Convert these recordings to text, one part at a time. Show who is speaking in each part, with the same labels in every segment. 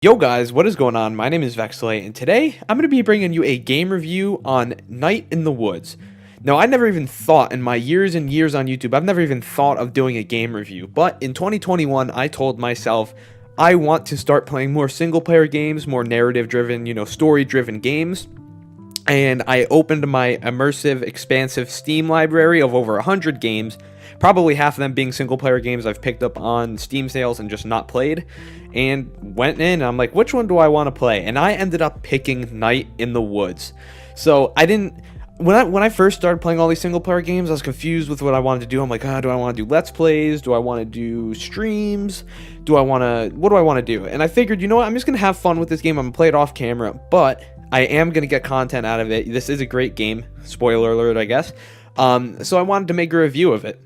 Speaker 1: Yo guys, what is going on? My name is Vexley, and today I'm going to be bringing you a game review on Night in the Woods. Now, I never even thought in my years and years on YouTube, I've never even thought of doing a game review, but in 2021, I told myself I want to start playing more single-player games, more narrative-driven, story-driven games, and I opened my immersive, expansive Steam library of over 100 games, probably half of them being single-player games I've picked up on Steam sales and just not played, and went in, and I'm like, which one do I want to play? And I ended up picking Night in the Woods. So I didn't... When I first started playing all these single-player games, I was confused with what I wanted to do. I'm like, do I want to do Let's Plays? Do I want to do streams? What do I want to do? And I figured, you know what? I'm just going to have fun with this game. I'm going to play it off camera, but I am going to get content out of it. This is a great game. Spoiler alert, I guess. So I wanted to make a review of it.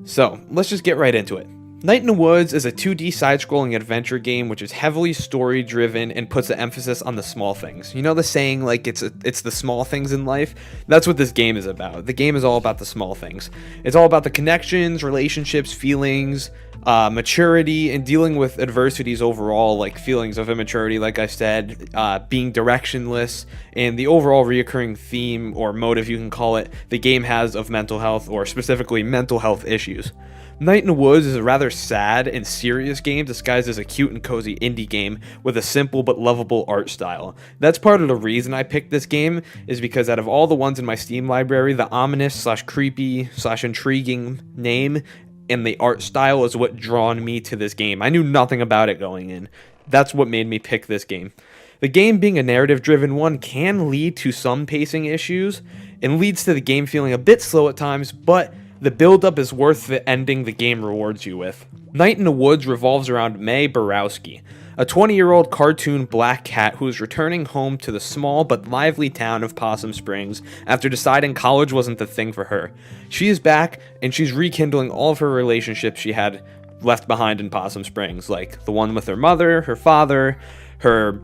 Speaker 1: So let's just get right into it. Night in the Woods is a 2D side-scrolling adventure game which is heavily story-driven and puts the emphasis on the small things. You know the saying, like, it's the small things in life? That's what this game is about. The game is all about the small things. It's all about the connections, relationships, feelings, maturity, and dealing with adversities overall, like feelings of immaturity, like I said, being directionless, and the overall reoccurring theme, or motive you can call it, the game has of mental health, or specifically mental health issues. Night in the Woods is a rather sad and serious game disguised as a cute and cozy indie game with a simple but lovable art style. That's part of the reason I picked this game, is because out of all the ones in my Steam library, the ominous / creepy / intriguing name and the art style is what drawn me to this game. I knew nothing about it going in. That's what made me pick this game. The game being a narrative-driven one can lead to some pacing issues and leads to the game feeling a bit slow at times, but the build-up is worth the ending the game rewards you with. Night in the Woods revolves around May Borowski, a 20-year-old cartoon black cat who is returning home to the small but lively town of Possum Springs after deciding college wasn't the thing for her. She is back, and she's rekindling all of her relationships she had left behind in Possum Springs, like the one with her mother, her father, her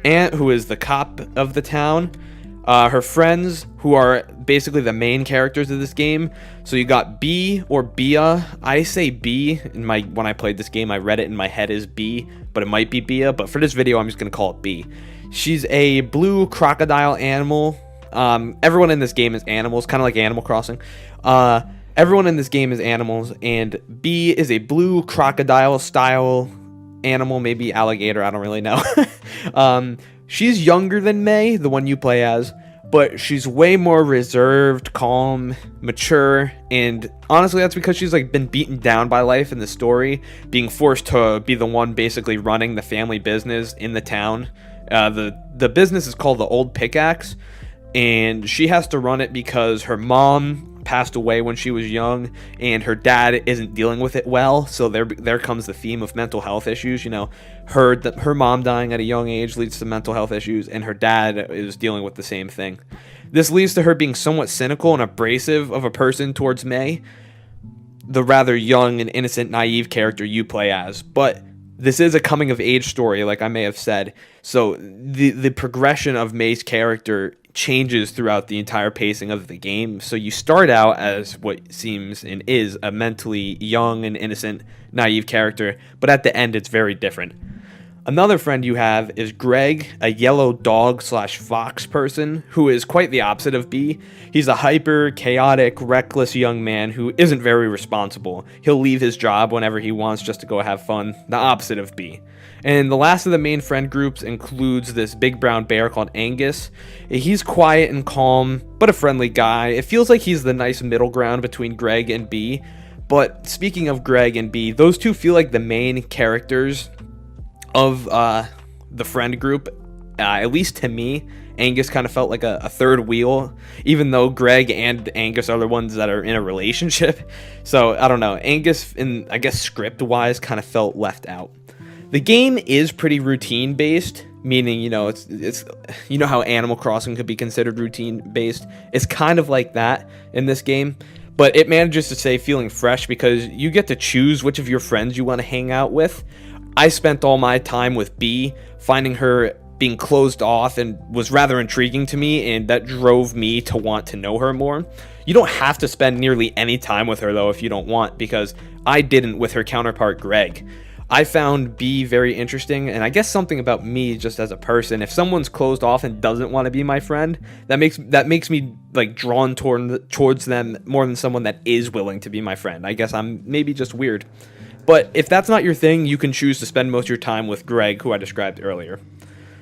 Speaker 1: aunt, who is the cop of the town, her friends, who are basically the main characters of this game. So you got B or Bia. I say B when I played this game. I read it in my head as B, but it might be Bia. But for this video, I'm just gonna call it B. She's a blue crocodile animal. Everyone in this game is animals, kind of like Animal Crossing. Everyone in this game is animals, and B is a blue crocodile style animal, maybe alligator. I don't really know. She's younger than May, the one you play as, but she's way more reserved, calm, mature, and honestly that's because she's been beaten down by life in the story, being forced to be the one basically running the family business in the town. The business is called the Old Pickaxe, and she has to run it because her mom passed away when she was young, and her dad isn't dealing with it well. So there comes the theme of mental health issues. Her mom dying at a young age leads to mental health issues, and her dad is dealing with the same thing. This leads to her being somewhat cynical and abrasive of a person towards May, the rather young and innocent, naive character you play as. But this is a coming of age story, like I may have said. So the progression of May's character changes throughout the entire pacing of the game. So you start out as what seems and is a mentally young and innocent, naive character, but at the end it's very different. Another friend you have is Greg, a yellow dog / fox person who is quite the opposite of B. He's a hyper, chaotic, reckless young man who isn't very responsible. He'll leave his job whenever he wants just to go have fun, the opposite of B. And the last of the main friend groups includes this big brown bear called Angus. He's quiet and calm, but a friendly guy. It feels like he's the nice middle ground between Greg and B. But speaking of Greg and B, those two feel like the main characters of the friend group. At least to me, Angus kind of felt like a third wheel, even though Greg and Angus are the ones that are in a relationship. So I don't know, Angus, I guess script-wise, kind of felt left out. The game is pretty routine based, meaning, it's how Animal Crossing could be considered routine based. It's kind of like that in this game, but it manages to stay feeling fresh because you get to choose which of your friends you want to hang out with. I spent all my time with B, finding her being closed off and was rather intriguing to me, and that drove me to want to know her more. You don't have to spend nearly any time with her though if you don't want, because I didn't with her counterpart Greg. I found B very interesting, and I guess something about me just as a person. If someone's closed off and doesn't want to be my friend, that makes me like drawn towards them more than someone that is willing to be my friend. I guess I'm maybe just weird. But if that's not your thing, you can choose to spend most of your time with Greg, who I described earlier.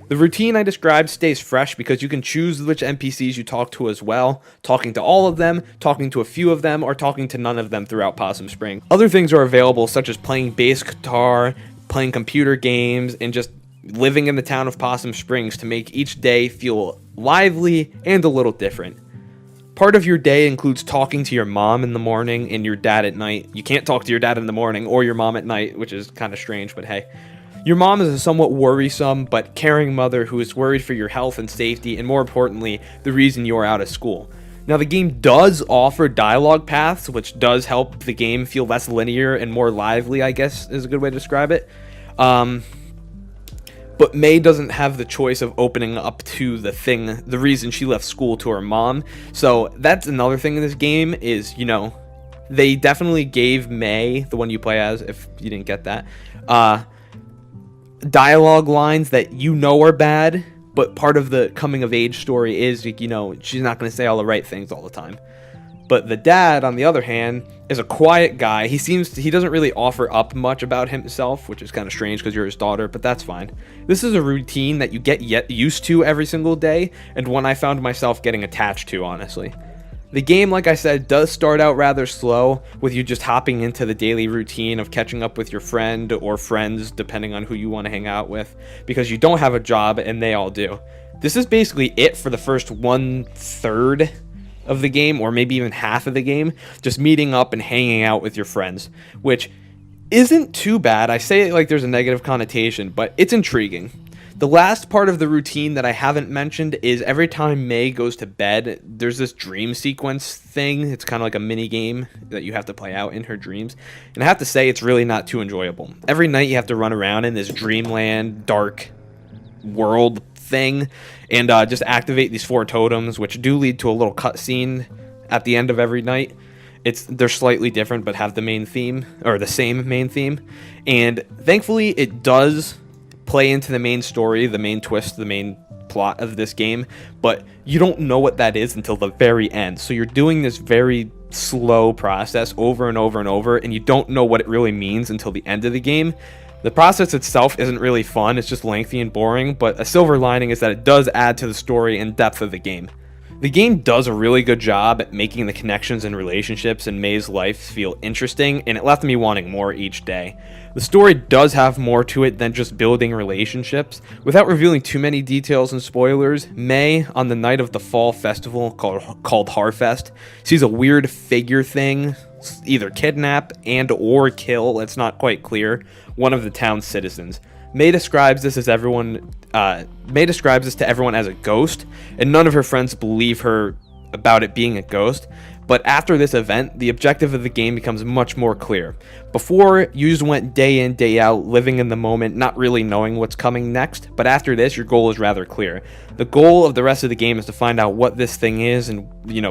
Speaker 1: The routine I described stays fresh because you can choose which NPCs you talk to as well, talking to all of them, talking to a few of them, or talking to none of them throughout Possum Springs. Other things are available, such as playing bass guitar, playing computer games, and just living in the town of Possum Springs to make each day feel lively and a little different. Part of your day includes talking to your mom in the morning and your dad at night. You can't talk to your dad in the morning or your mom at night, which is kind of strange, but hey. Your mom is a somewhat worrisome but caring mother who is worried for your health and safety, and more importantly, the reason you are out of school. Now, the game does offer dialogue paths, which does help the game feel less linear and more lively, I guess is a good way to describe it. But May doesn't have the choice of opening up to the reason she left school to her mom. So that's another thing in this game is, they definitely gave May, the one you play as, if you didn't get that, dialogue lines that are bad, but part of the coming of age story is, she's not going to say all the right things all the time. But the dad, on the other hand, is a quiet guy. He doesn't really offer up much about himself, which is kind of strange because you're his daughter, but that's fine. This is a routine that you get used to every single day, and one I found myself getting attached to, honestly. The game, like I said, does start out rather slow, with you just hopping into the daily routine of catching up with your friend or friends, depending on who you want to hang out with, because you don't have a job and they all do. This is basically it for the first 1/3 of the game, or maybe even half of the game, just meeting up and hanging out with your friends, which isn't too bad. I say it like there's a negative connotation, but it's intriguing. The last part of the routine that I haven't mentioned is every time May goes to bed, there's this dream sequence thing. It's kind of like a mini game that you have to play out in her dreams. And I have to say, it's really not too enjoyable. Every night you have to run around in this dreamland, dark world thing and just activate these 4 totems, which do lead to a little cutscene at the end of every night. They're slightly different, but have the main theme, or the same main theme. And thankfully, it does play into the main story, the main twist, the main plot of this game, but you don't know what that is until the very end. So you're doing this very slow process over and over and over, and you don't know what it really means until the end of the game. The process itself isn't really fun, it's just lengthy and boring, but a silver lining is that it does add to the story and depth of the game. The game does a really good job at making the connections and relationships in May's life feel interesting, and it left me wanting more each day. The story does have more to it than just building relationships. Without revealing too many details and spoilers, May, on the night of the fall festival called Harfest, sees a weird figure thing, either kidnap and or kill, it's not quite clear, one of the town's citizens. May describes this to everyone as a ghost, and none of her friends believe her about it being a ghost. But after this event, the objective of the game becomes much more clear. Before, you just went day in, day out, living in the moment, not really knowing what's coming next. But after this, your goal is rather clear. The goal of the rest of the game is to find out what this thing is, and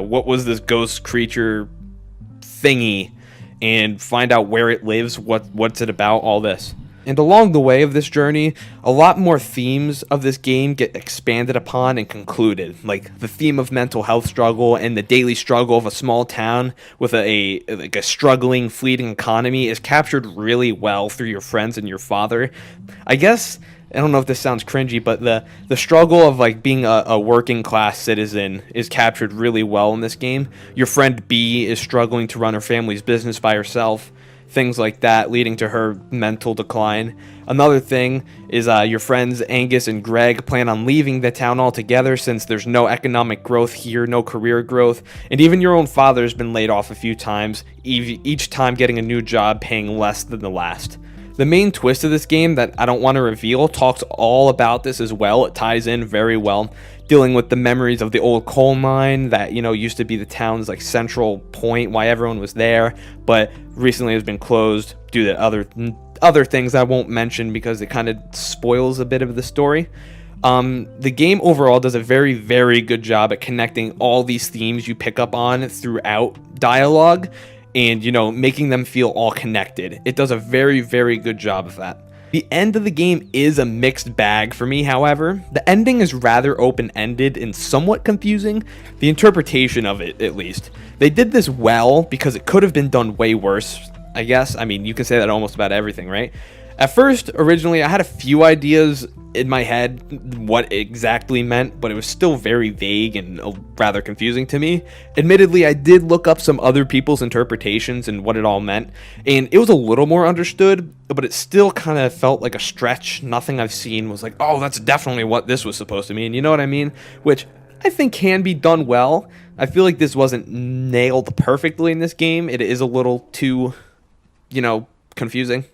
Speaker 1: what was this ghost creature thingy, and find out where it lives, what's it about, all this. And along the way of this journey, a lot more themes of this game get expanded upon and concluded, like the theme of mental health struggle and the daily struggle of a small town with a struggling, fleeting economy is captured really well through your friends and your father. I guess, I don't know if this sounds cringy, but the struggle of being a working class citizen is captured really well in this game. Your friend B is struggling to run her family's business by herself. Things like that, leading to her mental decline. Another thing is your friends Angus and Greg plan on leaving the town altogether since there's no economic growth here, no career growth, and even your own father's been laid off a few times, each time getting a new job paying less than the last. The main twist of this game that I don't want to reveal talks all about this as well. It ties in very well, dealing with the memories of the old coal mine that, used to be the town's central point, why everyone was there, but recently has been closed due to other things I won't mention because it kind of spoils a bit of the story. The game overall does a very, very good job at connecting all these themes you pick up on throughout dialogue. and, you know, making them feel all connected. It does a very, very good job of that. The end of the game is a mixed bag for me, however. The ending is rather open-ended and somewhat confusing, the interpretation of it, at least. They did this well because it could have been done way worse, I guess. I mean, you can say that almost about everything, right? At first, originally, I had a few ideas in my head what it exactly meant, but it was still very vague and rather confusing to me. Admittedly, I did look up some other people's interpretations and what it all meant, and it was a little more understood, but it still kind of felt like a stretch. Nothing I've seen was like, oh, that's definitely what this was supposed to mean, you know what I mean? Which I think can be done well. I feel like this wasn't nailed perfectly in this game. It is a little too, you know, confusing.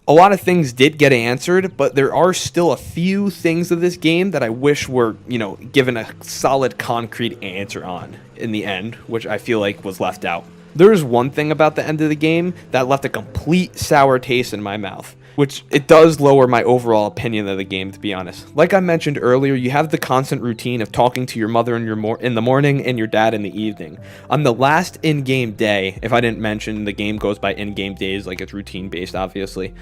Speaker 1: A lot of things did get answered, but there are still a few things of this game that I wish were, you know, given a solid, concrete answer on in the end, which I feel like was left out. There is one thing about the end of the game that left a complete sour taste in my mouth, which it does lower my overall opinion of the game, to be honest. Like I mentioned earlier, you have the constant routine of talking to your mother in the morning and your dad in the evening. On the last in-game day, if I didn't mention, the game goes by in-game days, like it's routine-based, obviously.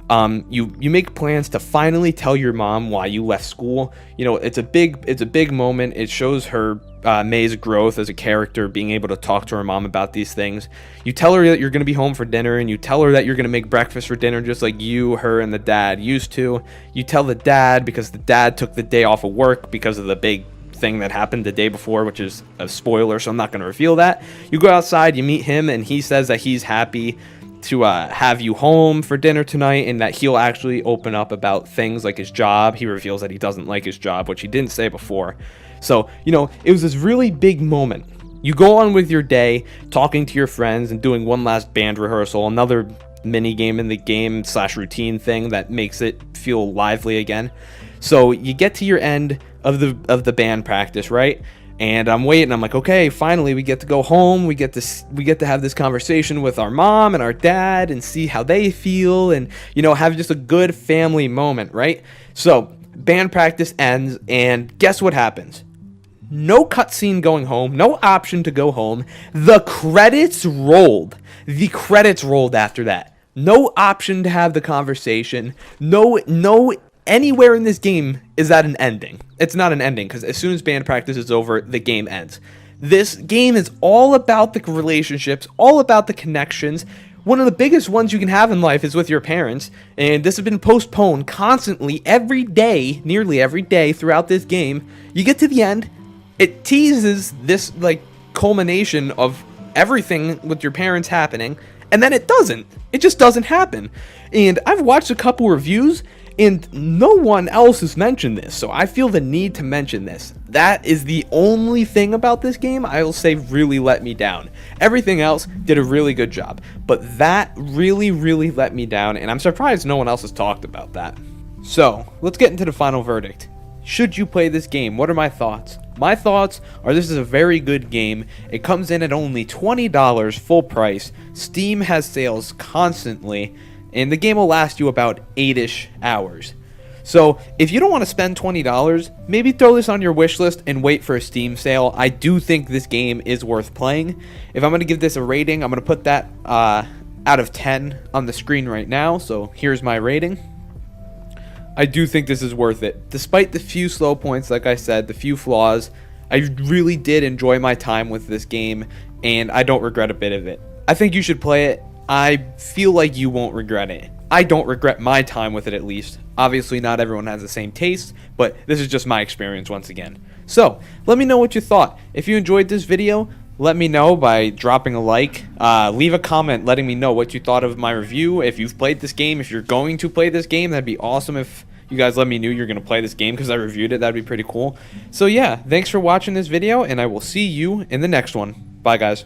Speaker 1: You make plans to finally tell your mom why you left school. You know, it's a big moment. It shows her May's growth as a character, being able to talk to her mom about these things. You tell her that you're going to be home for dinner, and you tell her that you're going to make breakfast for dinner just like you, her, and the dad used to. You tell the dad because the dad took the day off of work because of the big thing that happened the day before, which is a spoiler, so I'm not going to reveal that. You go outside, you meet him, and he says that he's happy to have you home for dinner tonight, and that he'll actually open up about things like his job. He reveals that he doesn't like his job, which he didn't say before. So, you know, it was this really big moment. You go on with your day, talking to your friends and doing one last band rehearsal, another mini game in the game / routine thing that makes it feel lively again. So you get to your end of the band practice, right? And I'm waiting. I'm like, okay, finally we get to go home. We get to have this conversation with our mom and our dad and see how they feel, and, you know, have just a good family moment, right? So band practice ends, and guess what happens? No cutscene going home, no option to go home. The credits rolled. The credits rolled after that. No option to have the conversation. No anywhere in this game is that an ending. It's not an ending, because as soon as band practice is over, the game ends. This game is all about the relationships, all about the connections. One of the biggest ones you can have in life is with your parents, and this has been postponed constantly every day, nearly every day throughout this game. You get to the end, it teases this, like, culmination of everything with your parents happening, and then it doesn't. It just doesn't happen. And I've watched a couple reviews, and no one else has mentioned this, so I feel the need to mention this. That is the only thing about this game I will say really let me down. Everything else did a really good job, but that really, really let me down, and I'm surprised no one else has talked about that. So, let's get into the final verdict. Should you play this game? What are my thoughts? My thoughts are this is a very good game. It comes in at only $20 full price. Steam has sales constantly, and the game will last you about 8-ish hours. So if you don't want to spend $20, maybe throw this on your wish list and wait for a Steam sale. I do think this game is worth playing. If I'm going to give this a rating, I'm going to put that out of 10 on the screen right now. So here's my rating. I do think this is worth it. Despite the few slow points, like I said, the few flaws, I really did enjoy my time with this game, and I don't regret a bit of it. I think you should play it. I feel like you won't regret it. I don't regret my time with it, at least. Obviously, not everyone has the same taste, but this is just my experience once again. So, let me know what you thought. If you enjoyed this video, let me know by dropping a like. Leave a comment letting me know what you thought of my review. If you've played this game, if you're going to play this game, that'd be awesome if you guys let me know you're going to play this game because I reviewed it. That'd be pretty cool. So yeah, thanks for watching this video, and I will see you in the next one. Bye, guys.